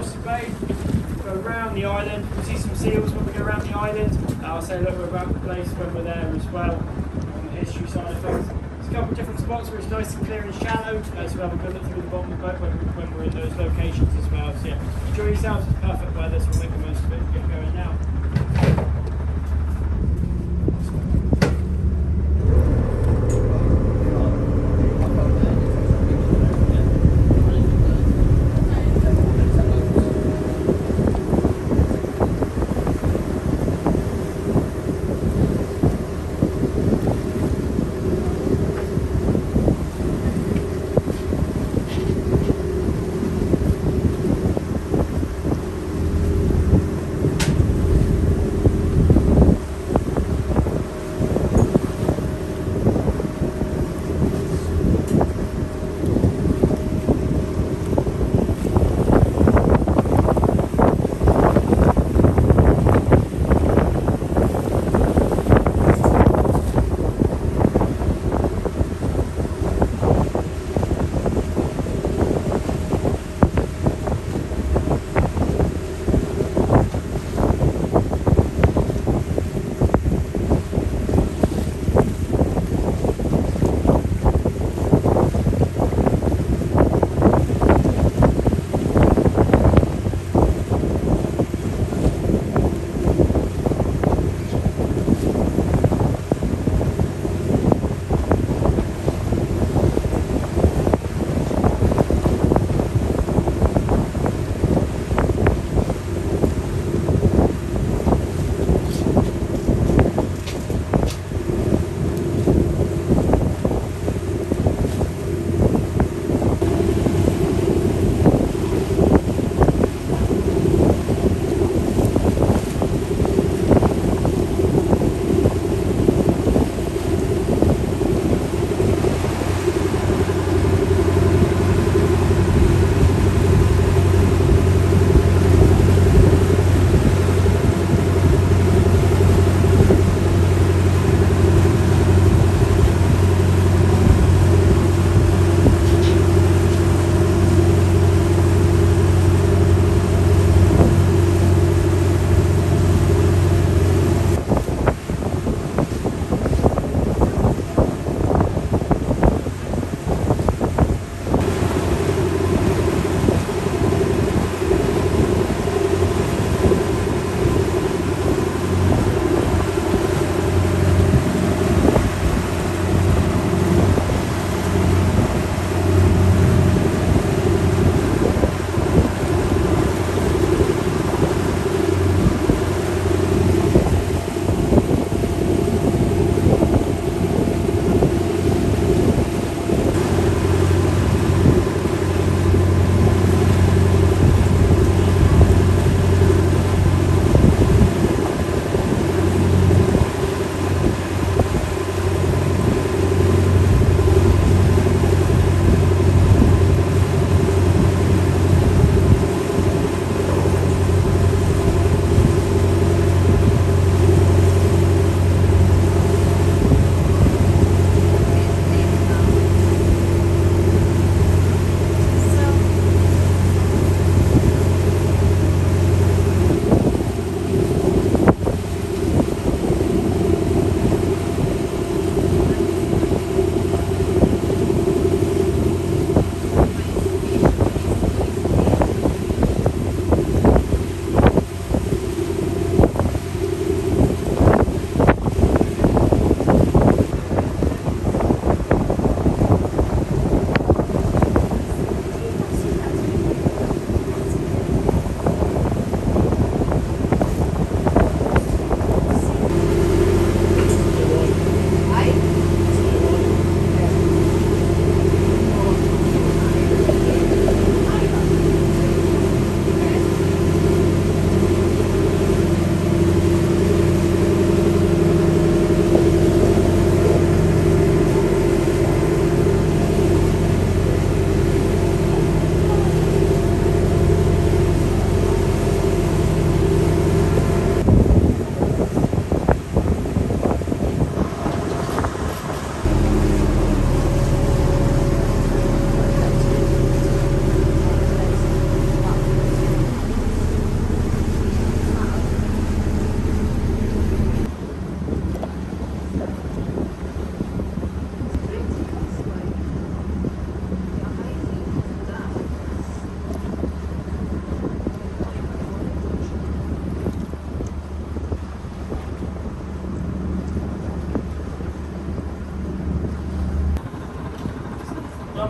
across the bay, go around the island. We'll see some seals when we go around the island. I'll say a little bit about the place when we're there as well, on the history side of things. There's a couple of different spots where it's nice and clear and shallow, so we'll have a good look through the bottom of the boat when we're in those locations as well. So yeah, enjoy yourselves, it's perfect weather, so we'll make the most of it and get going now.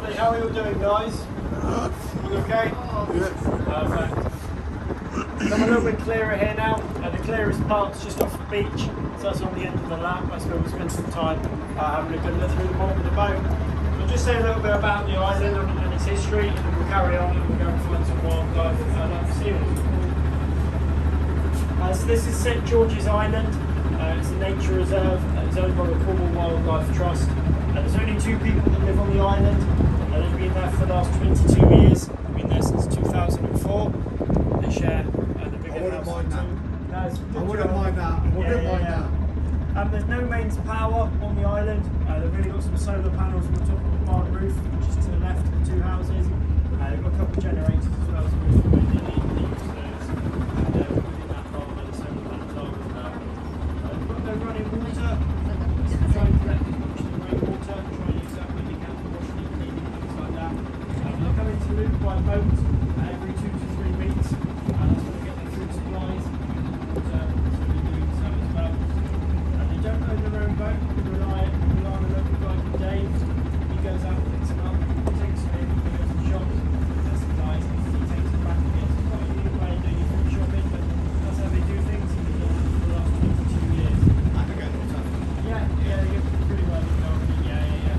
Lovely. How are you doing, guys? All okay? Perfect. So I'm a little bit clearer here now. The clearest part's just off the beach, so that's on the end of the lap. That's where we spend some time having a good look through the bottom of the boat. I'll just say a little bit about the island and its history, and then we'll carry on and we'll go and find some wildlife and seals. So this is St George's Island. It's a nature reserve. It's owned by the Cornwall Wildlife Trust. There's only 2 people that live on the island. They've been there for the last 22 years. They've been there since 2004. They share the bigger house. I wouldn't mind that. I wouldn't mind that. There's no mains power on the island. They've really got some solar panels on the top of the barn roof, which is to the left of the 2 houses. They've got a couple of generators as well, so when they need those. Within that barn where the solar panels are as well. They've got no running water. Try and collect as much of the rainwater. Try and use that when you can for washing and cleaning, things like that. They'll come into Looe by boat every 2 to 3 weeks. And that's when they get their food supplies. Don't own their own boat, they rely on a local guy called Dave. He goes out and picks them up, takes them in, he goes to the shops, does some guys, he takes them back again. It's quite a new way of doing your food shopping, but that's how they do things, and they've done it for the last 22 years. I could go to the top. Yeah, they get pretty well looked after, yeah.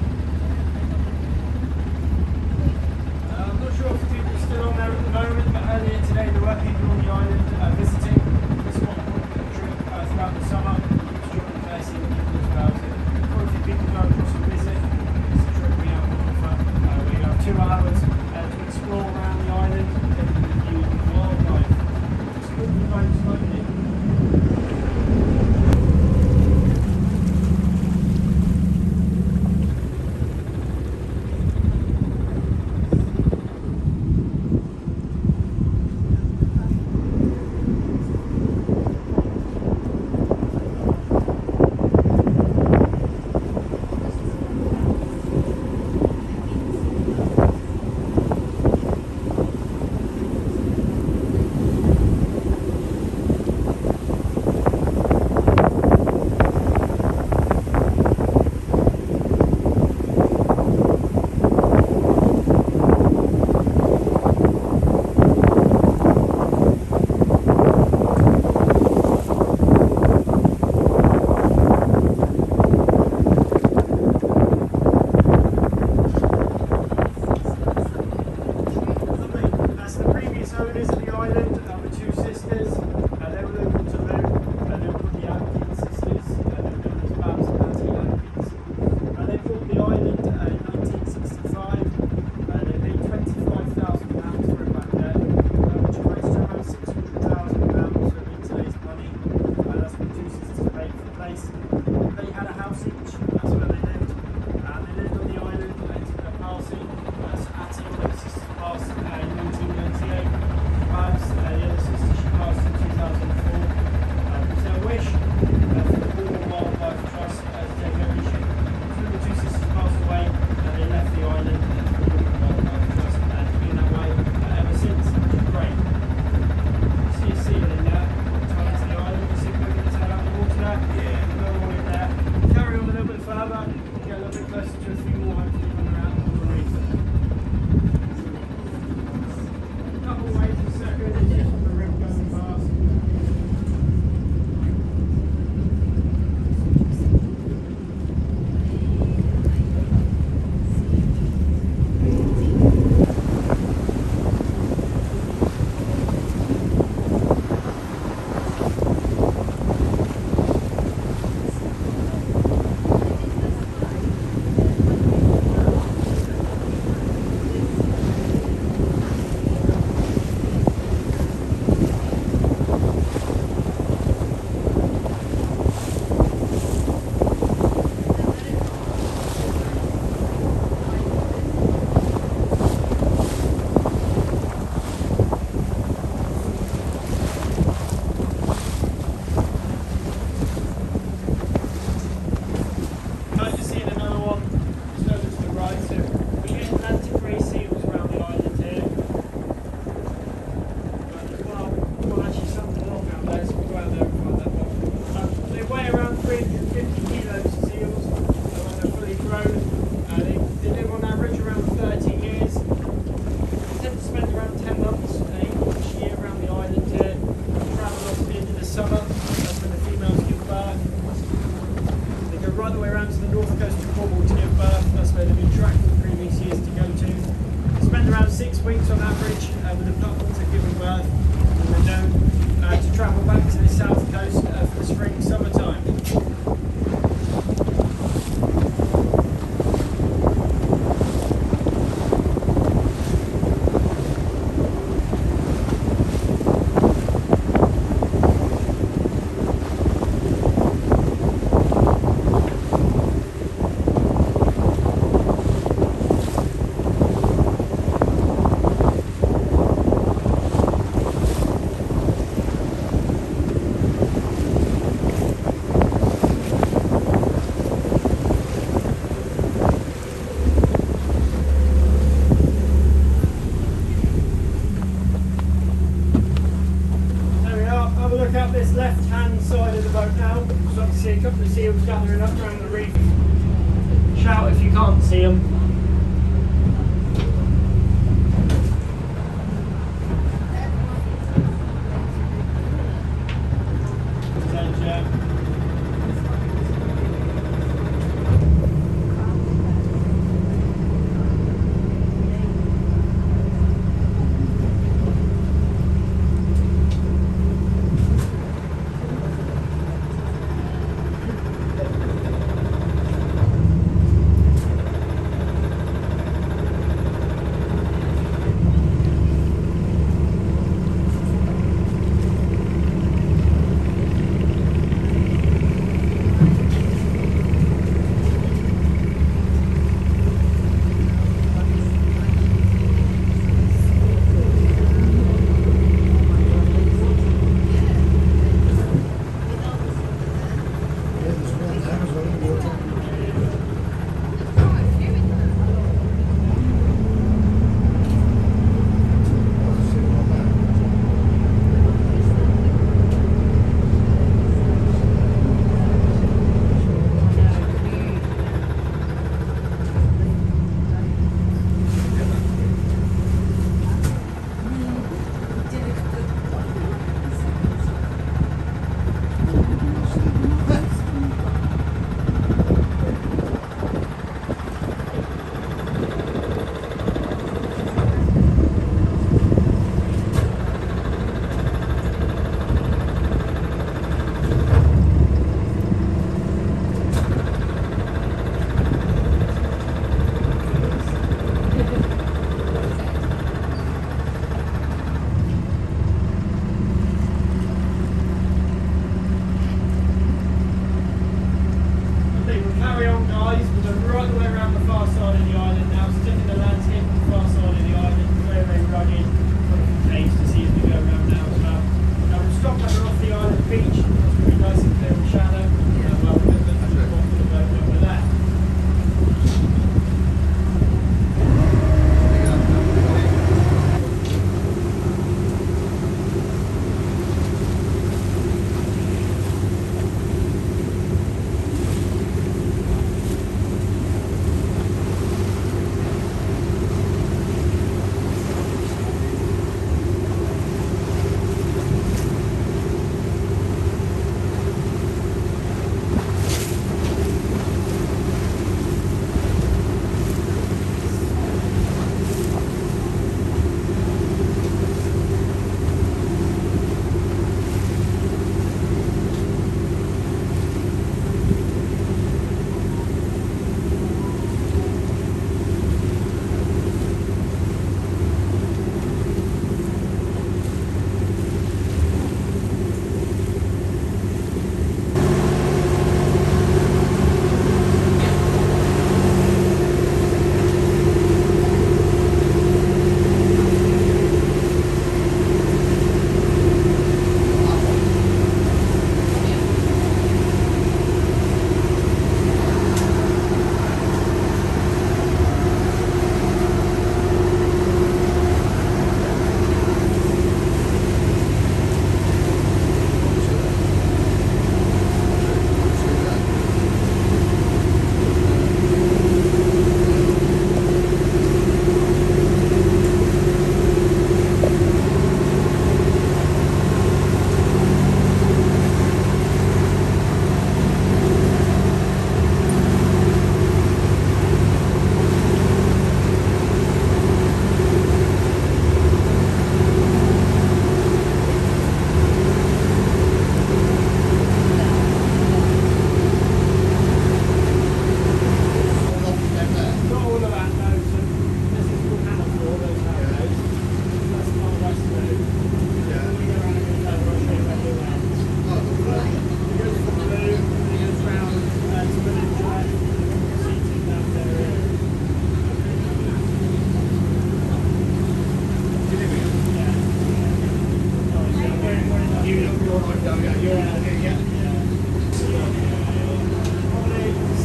I'm not sure if people are still on there at the moment, but earlier today there were people on the island visiting. This is what the trip throughout the summer. People go across and visit. It's a trip we have on offer. We have 2 hours to explore around the island, taking the view of the wildlife. Just move the boat slowly. this left-hand side of the boat now. So I can see a couple of seals gathering up around the reef. Shout if you can't see them.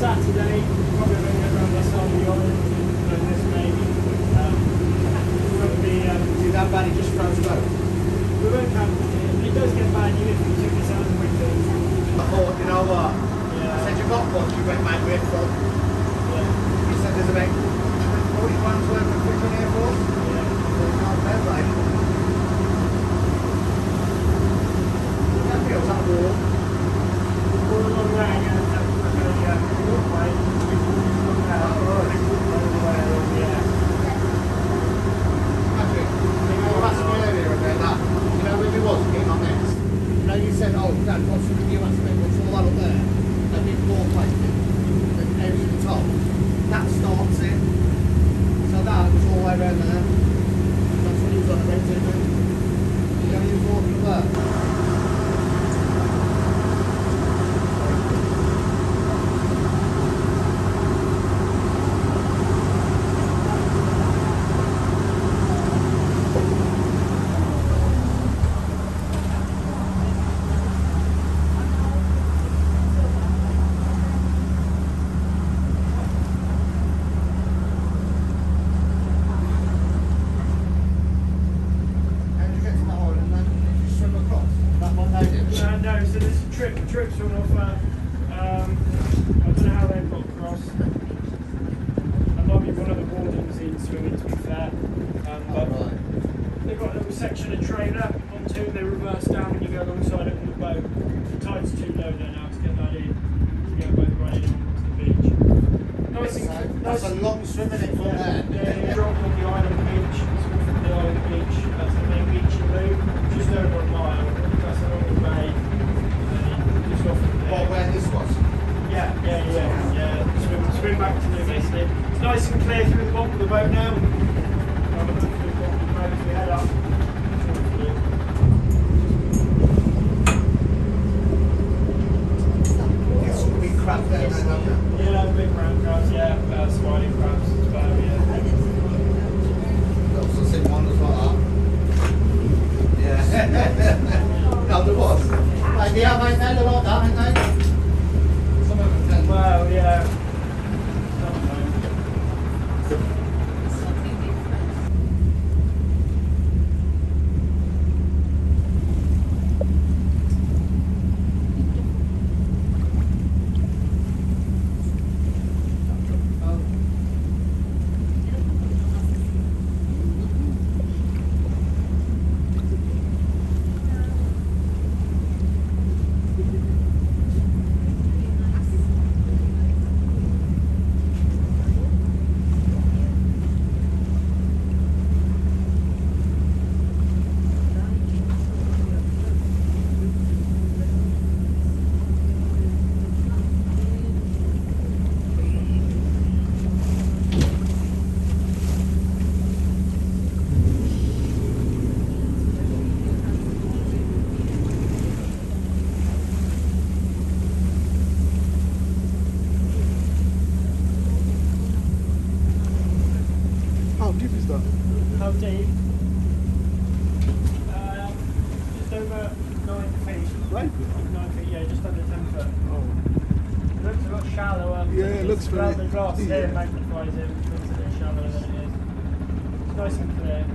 Saturday, probably going to get around this side of the island, like this maybe. We won't be, See that bad, he just froze the boat. we won't camp. It does get bad, even if we took this said, oh, Dad, what's the new aspect? What's all that up there? That big floor plate thing, the area at the top. That starts it. So that was all the way around there. That's what he was on the red table. You know, he was walking up there. No, so there's a trip sort of, I don't know how they've got across. I might be one of the wardens in swimming, to be fair. But they've got a little section of trailer on two, they reverse down when you go alongside it on the boat. The tide's too low there now to get that in, to get a boat running onto the beach. That's a long swim in it from there. Yeah, drop on the island beach, swim from the island beach, that's the main beach in Looe, just over a mile. That's along the bay. Just off from there. What, where this was? Yeah. Swim back to Looe basically. It's nice and clear through the bottom of the boat now. Have a look through the bottom of the boat as we head up. There's some big crab there, isn't there? Yeah, big round crabs, yeah. Spiny crabs as well, yeah. I've also seen one that's like that. Yeah. No, there was. Like, yeah, mate, they're like that, aren't they? Some of them tend to. Well, yeah. How deep is that? How deep? Just over 9 feet. Right. 9 feet, yeah, just under 10 foot. Oh. It looks a lot shallower. Yeah, it looks Well, very the glass deep. here magnifies it, it looks a bit shallower than it is. It's nice and clear.